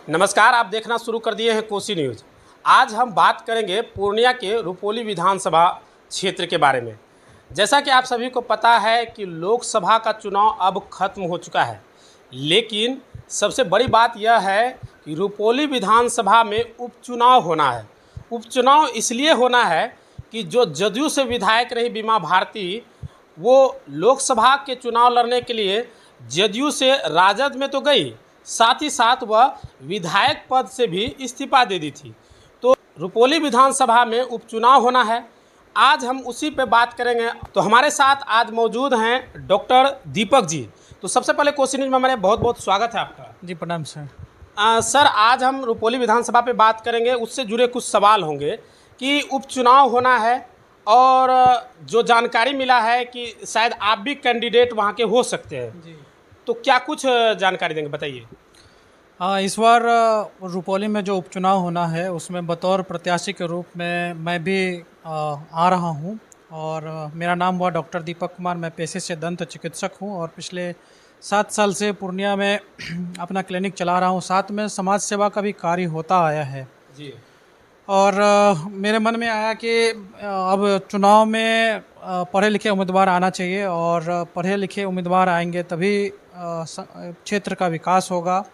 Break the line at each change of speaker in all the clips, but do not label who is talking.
नमस्कार, आप देखना शुरू कर दिए हैं कोसी न्यूज़। आज हम बात करेंगे पूर्णिया के रुपोली विधानसभा क्षेत्र के बारे में। जैसा कि आप सभी को पता है कि लोकसभा का चुनाव अब खत्म हो चुका है, लेकिन सबसे बड़ी बात यह है कि रुपोली विधानसभा में उपचुनाव होना है। उपचुनाव इसलिए होना है कि जो जदयू से विधायक रही बीमा भारती, वो लोकसभा के चुनाव लड़ने के लिए जदयू से राजद में तो गई, साथ ही साथ वह विधायक पद से भी इस्तीफा दे दी थी। तो रुपोली विधानसभा में उपचुनाव होना है, आज हम उसी पे बात करेंगे। तो हमारे साथ आज मौजूद हैं डॉक्टर दीपक जी। तो सबसे पहले कोसी न्यूज़ में हमारे बहुत बहुत स्वागत है आपका।
जी प्रणाम सर।
सर, आज हम रुपोली विधानसभा पे बात करेंगे, उससे जुड़े कुछ सवाल होंगे कि उपचुनाव होना है और जो जानकारी मिला है कि शायद आप भी कैंडिडेट वहाँ के हो सकते हैं।
जी
तो क्या कुछ जानकारी देंगे, बताइए।
हाँ, इस बार रुपौली में जो उपचुनाव होना है उसमें बतौर प्रत्याशी के रूप में मैं भी आ रहा हूँ और मेरा नाम हुआ डॉक्टर दीपक कुमार। मैं पेशे से दंत चिकित्सक हूँ और पिछले 7 साल से पूर्णिया में अपना क्लिनिक चला रहा हूँ। साथ में समाज सेवा का भी कार्य होता आया है
जी।
और मेरे मन में आया कि अब चुनाव में पढ़े लिखे उम्मीदवार आना चाहिए और पढ़े लिखे उम्मीदवार आएंगे तभी क्षेत्र का विकास होगा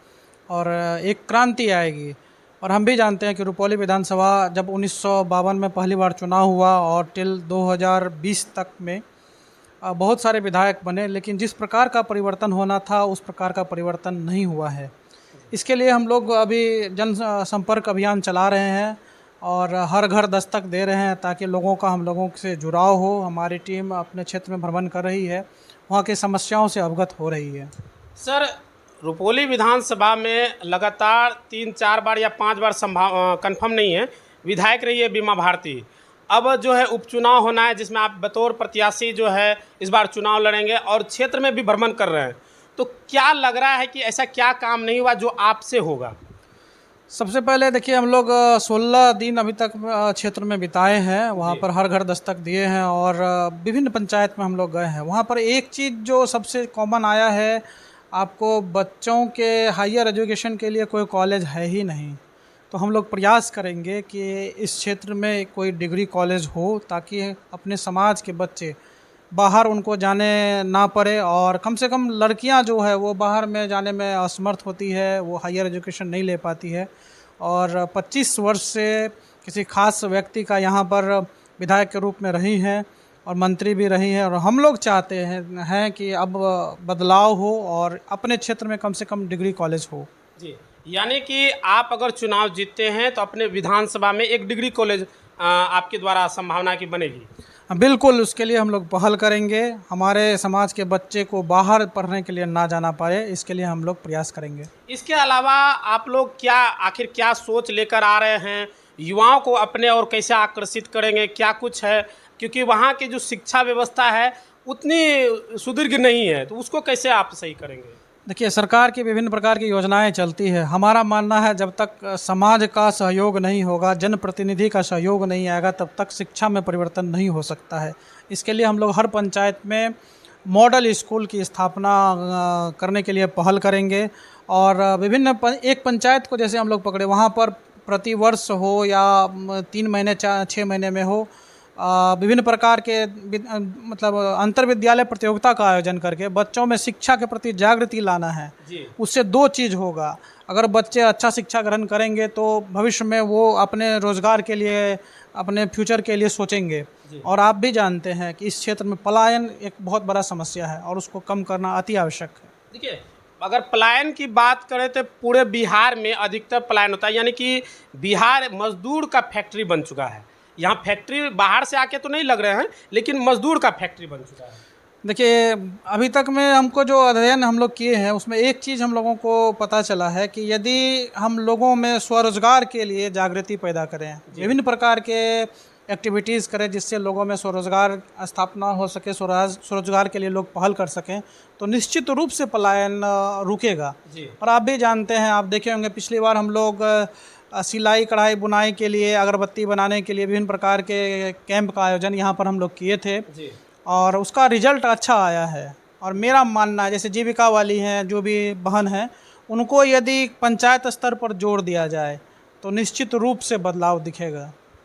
और एक क्रांति आएगी। और हम भी जानते हैं कि रुपौली विधानसभा जब 1952 में पहली बार चुनाव हुआ और टिल 2020 तक में बहुत सारे विधायक बने, लेकिन जिस प्रकार का परिवर्तन होना था उस प्रकार का परिवर्तन नहीं हुआ है। इसके लिए हम लोग अभी जन संपर्क अभियान चला रहे हैं और हर घर दस्तक दे रहे हैं ताकि लोगों का हम लोगों से जुड़ाव हो। हमारी टीम अपने क्षेत्र में भ्रमण कर रही है, वहाँ की समस्याओं से अवगत हो रही है।
सर, रुपोली विधानसभा में लगातार 3-4 बार या 5 बार कंफर्म नहीं है विधायक रही है बीमा भारती। अब जो है उपचुनाव होना है जिसमें आप बतौर प्रत्याशी जो है इस बार चुनाव लड़ेंगे और क्षेत्र में भी भ्रमण कर रहे हैं। तो क्या लग रहा है कि ऐसा क्या काम नहीं हुआ जो आपसे होगा?
सबसे पहले देखिए, हम लोग 16 दिन अभी तक क्षेत्र में बिताए हैं। वहाँ पर हर घर दस्तक दिए हैं और विभिन्न पंचायत में हम लोग गए हैं। वहाँ पर एक चीज़ जो सबसे कॉमन आया है, आपको बच्चों के हायर एजुकेशन के लिए कोई कॉलेज है ही नहीं। तो हम लोग प्रयास करेंगे कि इस क्षेत्र में कोई डिग्री कॉलेज हो ताकि अपने समाज के बच्चे बाहर उनको जाने ना पड़े और कम से कम लड़कियां जो है वो बाहर में जाने में असमर्थ होती है, वो हायर एजुकेशन नहीं ले पाती है। और 25 वर्ष से किसी खास व्यक्ति का यहाँ पर विधायक के रूप में रही हैं और मंत्री भी रही हैं और हम लोग चाहते हैं कि अब बदलाव हो और अपने क्षेत्र में कम से कम डिग्री कॉलेज हो।
जी, यानी कि आप अगर चुनाव जीतते हैं तो अपने विधानसभा में एक डिग्री कॉलेज आपके द्वारा संभावना की बनेगी?
बिल्कुल, उसके लिए हम लोग पहल करेंगे। हमारे समाज के बच्चे को बाहर पढ़ने के लिए ना जाना पड़े, इसके लिए हम लोग प्रयास करेंगे।
इसके अलावा आप लोग आखिर क्या सोच लेकर आ रहे हैं? युवाओं को अपने और कैसे आकर्षित करेंगे, क्या कुछ है? क्योंकि वहाँ की जो शिक्षा व्यवस्था है उतनी सुदीर्घ नहीं है, तो उसको कैसे आप सही करेंगे?
देखिए, सरकार की विभिन्न प्रकार की योजनाएं चलती है। हमारा मानना है जब तक समाज का सहयोग नहीं होगा, जनप्रतिनिधि का सहयोग नहीं आएगा, तब तक शिक्षा में परिवर्तन नहीं हो सकता है। इसके लिए हम लोग हर पंचायत में मॉडल स्कूल की स्थापना करने के लिए पहल करेंगे और विभिन्न एक पंचायत को जैसे हम लोग पकड़े, वहाँ पर प्रतिवर्ष हो या 3 महीने 6 महीने में हो, विभिन्न प्रकार के मतलब अंतर विद्यालय प्रतियोगिता का आयोजन करके बच्चों में शिक्षा के प्रति जागृति लाना है। उससे 2 चीज़ होगा। अगर बच्चे अच्छा शिक्षा ग्रहण करेंगे तो भविष्य में वो अपने रोजगार के लिए, अपने फ्यूचर के लिए सोचेंगे। और आप भी जानते हैं कि इस क्षेत्र में पलायन एक बहुत बड़ा समस्या है और उसको कम करना अति आवश्यक है।
देखिए, अगर पलायन की बात करें तो पूरे बिहार में अधिकतर पलायन होता है, यानी कि बिहार मजदूर का फैक्ट्री बन चुका है। यहाँ फैक्ट्री बाहर से आके तो नहीं लग रहे हैं, लेकिन मजदूर का फैक्ट्री बन चुका है।
देखिए, अभी तक में हमको जो अध्ययन हम लोग किए हैं उसमें एक चीज़ हम लोगों को पता चला है कि यदि हम लोगों में स्वरोजगार के लिए जागृति पैदा करें, विभिन्न प्रकार के एक्टिविटीज़ करें जिससे लोगों में स्वरोजगार स्थापना हो सके, स्वरोजगार के लिए लोग पहल कर सकें, तो निश्चित रूप से पलायन रुकेगा। और आप भी जानते हैं, आप देखे होंगे पिछली बार हम लोग सिलाई कढ़ाई बुनाई के लिए, अगरबत्ती बनाने के लिए विभिन्न प्रकार के कैंप का आयोजन यहाँ पर हम लोग किए थे और उसका रिजल्ट अच्छा आया है। और मेरा मानना है, जैसे जीविका वाली हैं जो भी बहन हैं, उनको यदि पंचायत स्तर पर जोड़ दिया जाए तो निश्चित रूप से बदलाव दिखेगा।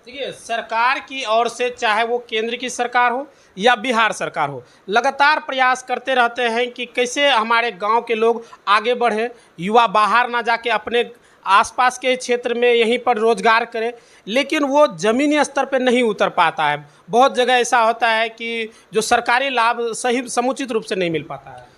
देखिए, सरकार की ओर से चाहे वो केंद्र की सरकार हो या बिहार सरकार हो, लगातार प्रयास करते रहते हैं कि कैसे हमारे गांव के लोग आगे बढ़े, युवा बाहर ना जाके अपने आसपास के क्षेत्र में यहीं पर रोजगार करें, लेकिन वो ज़मीनी स्तर पे नहीं उतर पाता है। बहुत जगह ऐसा होता है कि जो सरकारी लाभ सही समुचित रूप से नहीं मिल पाता है।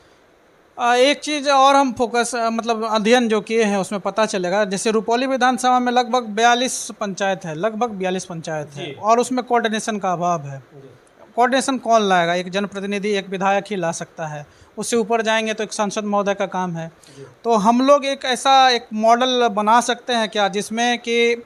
एक चीज़ और हम फोकस मतलब अध्ययन जो किए हैं उसमें पता चलेगा, जैसे रुपौली विधानसभा में लगभग 42 पंचायत है, लगभग 42 पंचायत है, और उसमें कोऑर्डिनेशन का अभाव है। कोऑर्डिनेशन कौन लाएगा? एक जनप्रतिनिधि, एक विधायक ही ला सकता है। उससे ऊपर जाएंगे तो एक सांसद महोदय का काम है। तो हम लोग एक ऐसा एक मॉडल बना सकते हैं क्या, जिसमें कि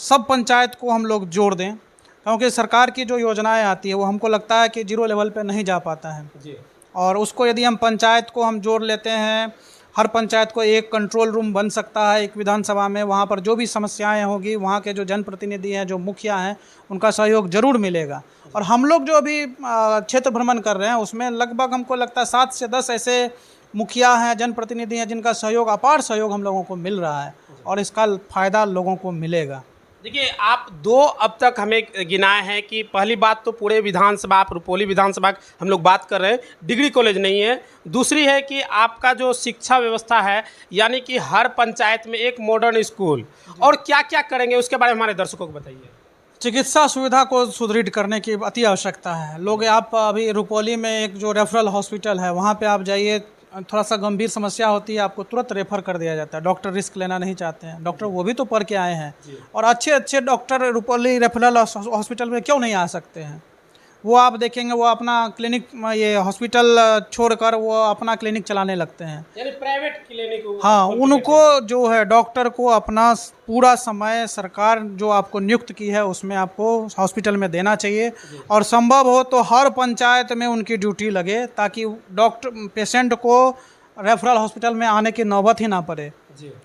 सब पंचायत को हम लोग जोड़ दें, क्योंकि सरकार की जो योजनाएं आती है वो हमको लगता है कि जीरो लेवल पे नहीं जा पाता है। और उसको यदि हम पंचायत को हम जोड़ लेते हैं, हर पंचायत को एक कंट्रोल रूम बन सकता है एक विधानसभा में, वहाँ पर जो भी समस्याएं होगी वहाँ के जो जनप्रतिनिधि हैं, जो मुखिया हैं, उनका सहयोग जरूर मिलेगा। और हम लोग जो अभी क्षेत्र भ्रमण कर रहे हैं उसमें लगभग हमको लगता है 7 से 10 ऐसे मुखिया हैं, जनप्रतिनिधि हैं, जिनका सहयोग, अपार सहयोग हम लोगों को मिल रहा है, और इसका फ़ायदा लोगों को मिलेगा।
देखिए, आप 2 अब तक हमें गिनाए हैं कि पहली बात तो पूरे विधानसभा, आप रुपौली विधानसभा हम लोग बात कर रहे हैं, डिग्री कॉलेज नहीं है। दूसरी है कि आपका जो शिक्षा व्यवस्था है, यानी कि हर पंचायत में एक मॉडर्न स्कूल, और क्या क्या करेंगे उसके बारे में हमारे दर्शकों को बताइए।
चिकित्सा सुविधा को सुदृढ़ करने की अति आवश्यकता है। लोग, आप अभी रुपौली में एक जो रेफरल हॉस्पिटल है वहाँ पे आप जाइए, थोड़ा सा गंभीर समस्या होती है, आपको तुरंत रेफर कर दिया जाता है। डॉक्टर रिस्क लेना नहीं चाहते हैं, डॉक्टर वो भी तो पढ़ के आए हैं, और अच्छे अच्छे डॉक्टर रुपौली रेफरल हॉस्पिटल में क्यों नहीं आ सकते हैं? वो आप देखेंगे वो अपना क्लिनिक, ये हॉस्पिटल छोड़कर वो अपना क्लिनिक चलाने लगते हैं,
यानी प्राइवेट क्लिनिक।
हाँ, उनको जो है डॉक्टर को अपना पूरा समय सरकार जो आपको नियुक्त की है उसमें आपको हॉस्पिटल में देना चाहिए, और संभव हो तो हर पंचायत में उनकी ड्यूटी लगे, ताकि डॉक्टर पेशेंट को रेफरल हॉस्पिटल में आने की नौबत ही ना पड़े।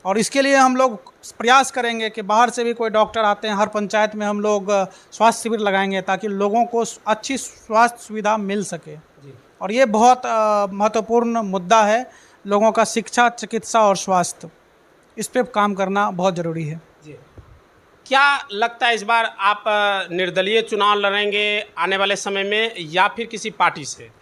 और इसके लिए हम लोग प्रयास करेंगे कि बाहर से भी कोई डॉक्टर आते हैं, हर पंचायत में हम लोग स्वास्थ्य शिविर लगाएंगे, ताकि लोगों को अच्छी स्वास्थ्य सुविधा मिल सके। और ये बहुत महत्वपूर्ण मुद्दा है, लोगों का शिक्षा, चिकित्सा और स्वास्थ्य, इस पे काम करना बहुत ज़रूरी है।
क्या लगता है इस बार आप निर्दलीय चुनाव लड़ेंगे आने वाले समय में, या फिर किसी पार्टी से?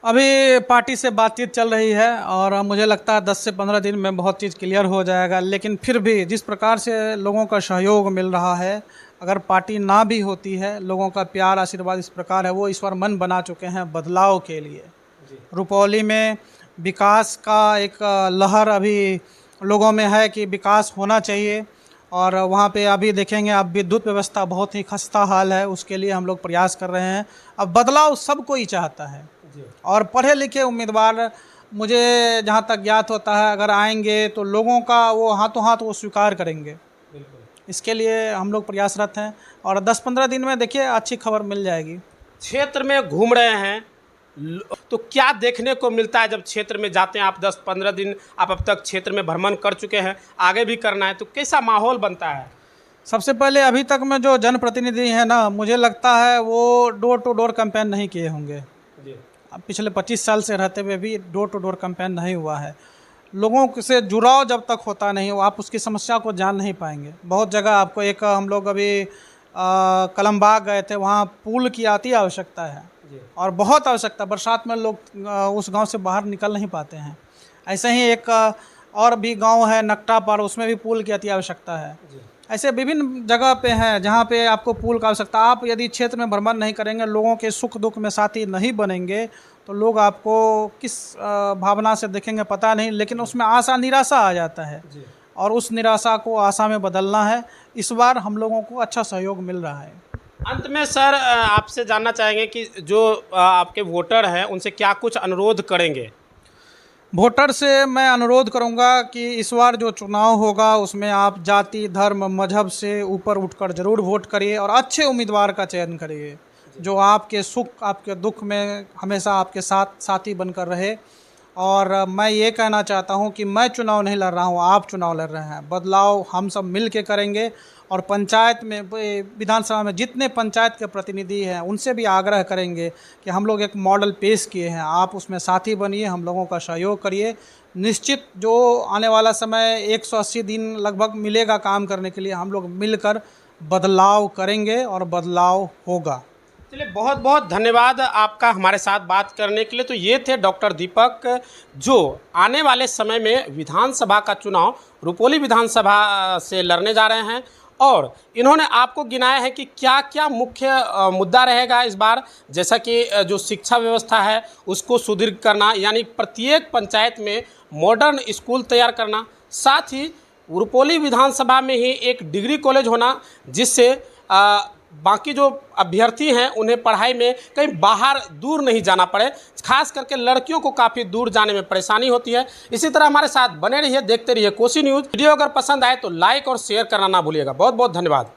अभी पार्टी से बातचीत चल रही है, और मुझे लगता है 10 से 15 दिन में बहुत चीज़ क्लियर हो जाएगा। लेकिन फिर भी जिस प्रकार से लोगों का सहयोग मिल रहा है, अगर पार्टी ना भी होती है, लोगों का प्यार आशीर्वाद इस प्रकार है, वो इस बार मन बना चुके हैं बदलाव के लिए। रुपौली में विकास का एक लहर अभी लोगों में है कि विकास होना चाहिए, और वहाँ पे अभी देखेंगे आप विद्युत व्यवस्था बहुत ही खस्ता हाल है, उसके लिए हम लोग प्रयास कर रहे हैं। अब बदलाव सब कोई चाहता है, और पढ़े लिखे उम्मीदवार, मुझे जहाँ तक ज्ञात होता है, अगर आएंगे तो लोगों का वो हाथों हाथ वो स्वीकार करेंगे। इसके लिए हम लोग प्रयासरत हैं, और 10-15 दिन में देखिए अच्छी खबर मिल जाएगी।
क्षेत्र में घूम रहे हैं तो क्या देखने को मिलता है जब क्षेत्र में जाते हैं आप? 10-15 दिन आप अब तक क्षेत्र में भ्रमण कर चुके हैं, आगे भी करना है, तो कैसा माहौल बनता है?
सबसे पहले अभी तक में जो जनप्रतिनिधि हैं ना, मुझे लगता है वो डोर टू डोर कैंपेन नहीं किए होंगे। अब पिछले 25 साल से रहते हुए भी डोर टू डोर कैंपेन नहीं हुआ है। लोगों से जुड़ाव जब तक होता नहीं हो, आप उसकी समस्या को जान नहीं पाएंगे। बहुत जगह आपको, एक हम लोग अभी कलमबाग गए थे, वहाँ पुल की अति आवश्यकता है, और बहुत आवश्यकता। बरसात में लोग उस गांव से बाहर निकल नहीं पाते हैं। ऐसे ही एक और भी गांव है नकटा पर, उसमें भी पुल की अति आवश्यकता है। ऐसे विभिन्न जगह पे हैं जहाँ पे आपको पुल का आवश्यकता। आप यदि क्षेत्र में भ्रमण नहीं करेंगे, लोगों के सुख दुख में साथी नहीं बनेंगे, तो लोग आपको किस भावना से देखेंगे पता नहीं, लेकिन उसमें आशा निराशा आ जाता है, और उस निराशा को आशा में बदलना है। इस बार हम लोगों को अच्छा सहयोग मिल रहा है।
अंत में सर, आपसे जानना चाहेंगे कि जो आपके वोटर हैं उनसे क्या कुछ अनुरोध करेंगे?
वोटर से मैं अनुरोध करूंगा कि इस बार जो चुनाव होगा उसमें आप जाति, धर्म, मजहब से ऊपर उठकर ज़रूर वोट करिए, और अच्छे उम्मीदवार का चयन करिए, जो आपके सुख, आपके दुख में हमेशा आपके साथ साथी बनकर रहे। और मैं ये कहना चाहता हूँ कि मैं चुनाव नहीं लड़ रहा हूँ, आप चुनाव लड़ रहे हैं। बदलाव हम सब मिल के करेंगे और पंचायत में विधानसभा में जितने पंचायत के प्रतिनिधि हैं उनसे भी आग्रह करेंगे कि हम लोग एक मॉडल पेश किए हैं, आप उसमें साथी बनिए, हम लोगों का सहयोग करिए। निश्चित जो आने वाला समय 180 दिन लगभग मिलेगा काम करने के लिए, हम लोग मिलकर बदलाव करेंगे और बदलाव होगा।
चलिए, बहुत बहुत धन्यवाद आपका हमारे साथ बात करने के लिए। तो ये थे डॉक्टर दीपक, जो आने वाले समय में विधानसभा का चुनाव रुपौली विधानसभा से लड़ने जा रहे हैं और इन्होंने आपको गिनाया है कि क्या क्या मुख्य मुद्दा रहेगा इस बार। जैसा कि जो शिक्षा व्यवस्था है उसको सुदृढ़ करना, यानी प्रत्येक पंचायत में मॉडर्न स्कूल तैयार करना, साथ ही रुपौली विधानसभा में ही एक डिग्री कॉलेज होना, जिससे बाकी जो अभ्यर्थी हैं उन्हें पढ़ाई में कहीं बाहर दूर नहीं जाना पड़े। खास करके लड़कियों को काफ़ी दूर जाने में परेशानी होती है। इसी तरह हमारे साथ बने रहिए, देखते रहिए कोसी न्यूज़। वीडियो अगर पसंद आए तो लाइक और शेयर करना ना भूलिएगा। बहुत बहुत धन्यवाद।